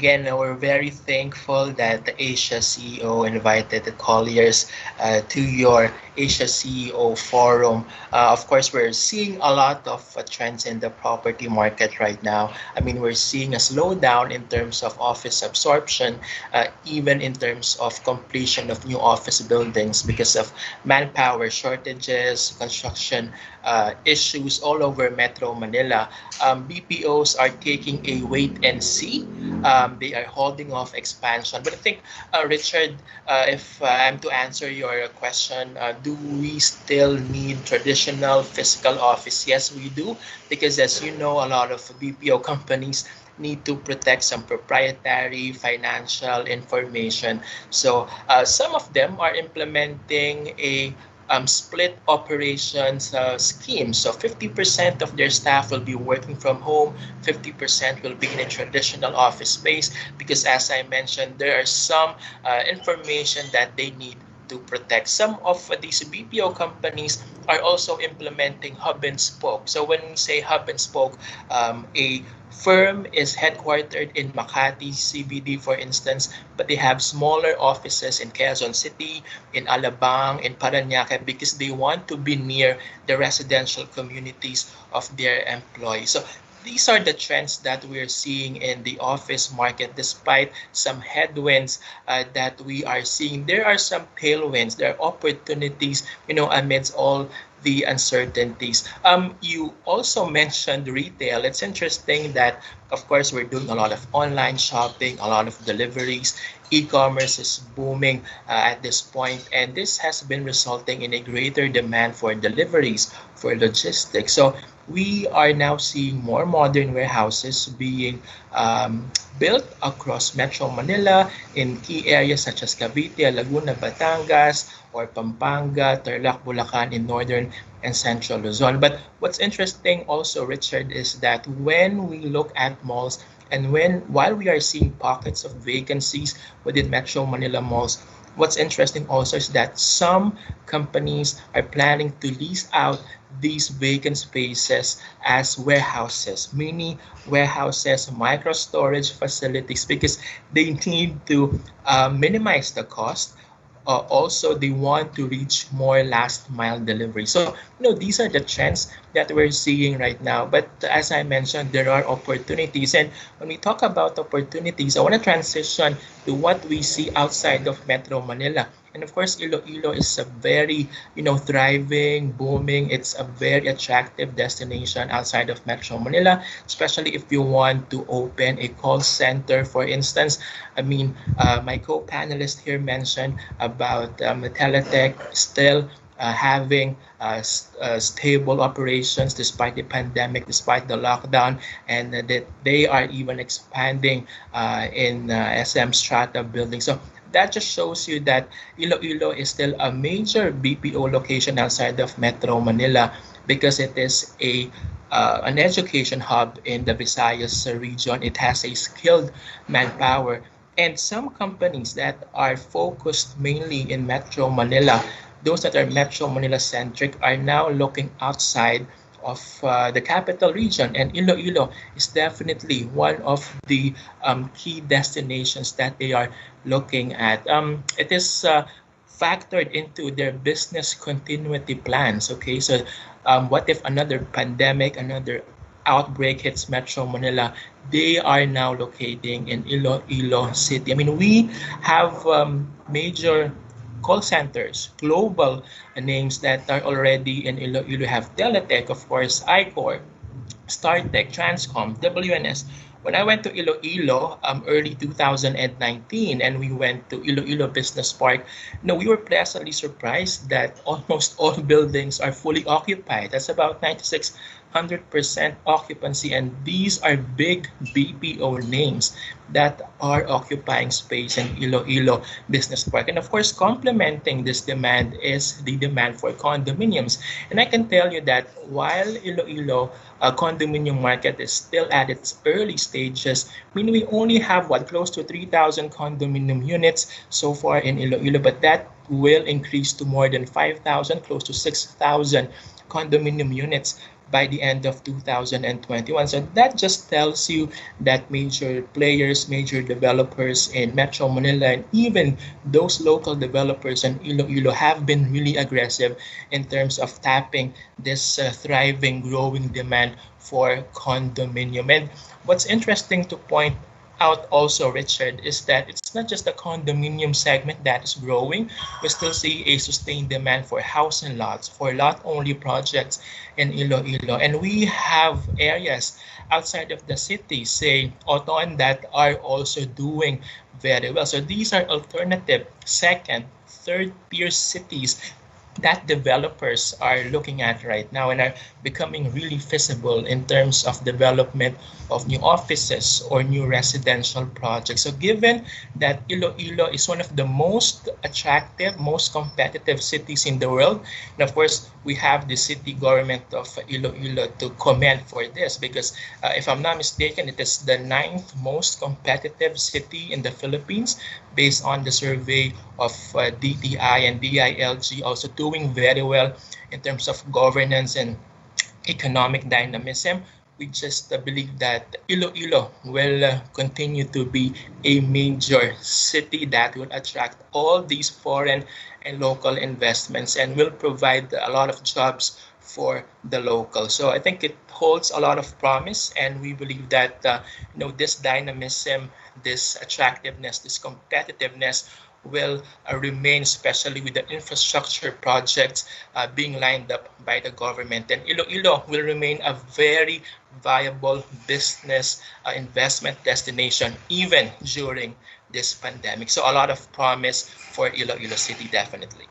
again, we're very thankful that the Asia CEO invited the Colliers to your Asia CEO forum. Of course, we're seeing a lot of trends in the property market right now. I mean, we're seeing a slowdown in terms of office absorption, even in terms of completion of new office buildings because of manpower shortages, construction issues all over Metro Manila. BPOs are taking a wait and see. They are holding off expansion. But I think, Richard, if I'm to answer your question, do we still need traditional physical office? Yes, we do, because as you know, a lot of BPO companies need to protect some proprietary financial information. So some of them are implementing a split operations scheme. So 50% of their staff will be working from home, 50% will be in a traditional office space, because as I mentioned, there are some information that they need to protect. Some of these BPO companies are also implementing hub and spoke. So when we say hub and spoke, a firm is headquartered in Makati CBD, for instance, but they have smaller offices in Quezon City, in Alabang, in Parañaque, because they want to be near the residential communities of their employees. So these are the trends that we're seeing in the office market. Despite some headwinds that we are seeing, there are some tailwinds, there are opportunities, amidst all the uncertainties. You also mentioned retail. It's interesting that, of course, we're doing a lot of online shopping, a lot of deliveries. E-commerce is booming at this point, and this has been resulting in a greater demand for deliveries, for logistics. So we are now seeing more modern warehouses being built across Metro Manila in key areas such as Cavite, Laguna, Batangas, or Pampanga, Tarlac, Bulacan in northern and central Luzon. But what's interesting also, Richard, is that when we look at malls and while we are seeing pockets of vacancies within Metro Manila malls, what's interesting also is that some companies are planning to lease out these vacant spaces as warehouses, mini warehouses, micro storage facilities, because they need to minimize the cost. Also, they want to reach more last mile delivery. So, these are the trends that we're seeing right now. But as I mentioned, there are opportunities. And when we talk about opportunities, I want to transition to what we see outside of Metro Manila. And of course, Iloilo is a very, thriving, booming. It's a very attractive destination outside of Metro Manila, especially if you want to open a call center, for instance. I mean, my co-panelist here mentioned about Teletech still having stable operations despite the pandemic, despite the lockdown, and that they are even expanding in SM Strata building. So that just shows you that Iloilo is still a major BPO location outside of Metro Manila, because it is an education hub in the Visayas region. It has a skilled manpower. And some companies that are focused mainly in Metro Manila, those that are Metro Manila centric, are now looking outside of the capital region, and Iloilo is definitely one of the key destinations that they are looking at. It is factored into their business continuity plans. Okay, so what if another pandemic, another outbreak hits Metro Manila? They are now locating in Iloilo City. I mean, we have major call centers, global names that are already in Iloilo. You have Teletech, of course, iCore, StarTech, Transcom, WNS. When I went to Iloilo early 2019 and we went to Iloilo Business Park, we were pleasantly surprised that almost all buildings are fully occupied. That's about 100% occupancy, and these are big BPO names that are occupying space in Iloilo Business Park. And of course, complementing this demand is the demand for condominiums. And I can tell you that while Iloilo condominium market is still at its early stages, I mean, we only have close to 3,000 condominium units so far in Iloilo, but that will increase to more than 5,000, close to 6,000 condominium units by the end of 2021. So that just tells you that major players, major developers in Metro Manila, and even those local developers in Iloilo have been really aggressive in terms of tapping this thriving, growing demand for condominium. And what's interesting to point out also, Richard, is that it's not just the condominium segment that is growing. We still see a sustained demand for housing lots, for lot-only projects in Iloilo. And we have areas outside of the city, say Oton, that are also doing very well. So these are alternative second, third tier cities that developers are looking at right now and are becoming really feasible in terms of development of new offices or new residential projects. So given that Iloilo is one of the most attractive, most competitive cities in the world, and of course, we have the city government of Iloilo to commend for this because if I'm not mistaken, it is the ninth most competitive city in the Philippines based on the survey of DTI and DILG, also doing very well in terms of governance and economic dynamism. We just believe that Iloilo will continue to be a major city that will attract all these foreign and local investments and will provide a lot of jobs for the locals. So I think it holds a lot of promise, and we believe that this dynamism, this attractiveness, this competitiveness will remain, especially with the infrastructure projects being lined up by the government. And Iloilo will remain a very viable business investment destination even during this pandemic. So a lot of promise for Iloilo City, definitely.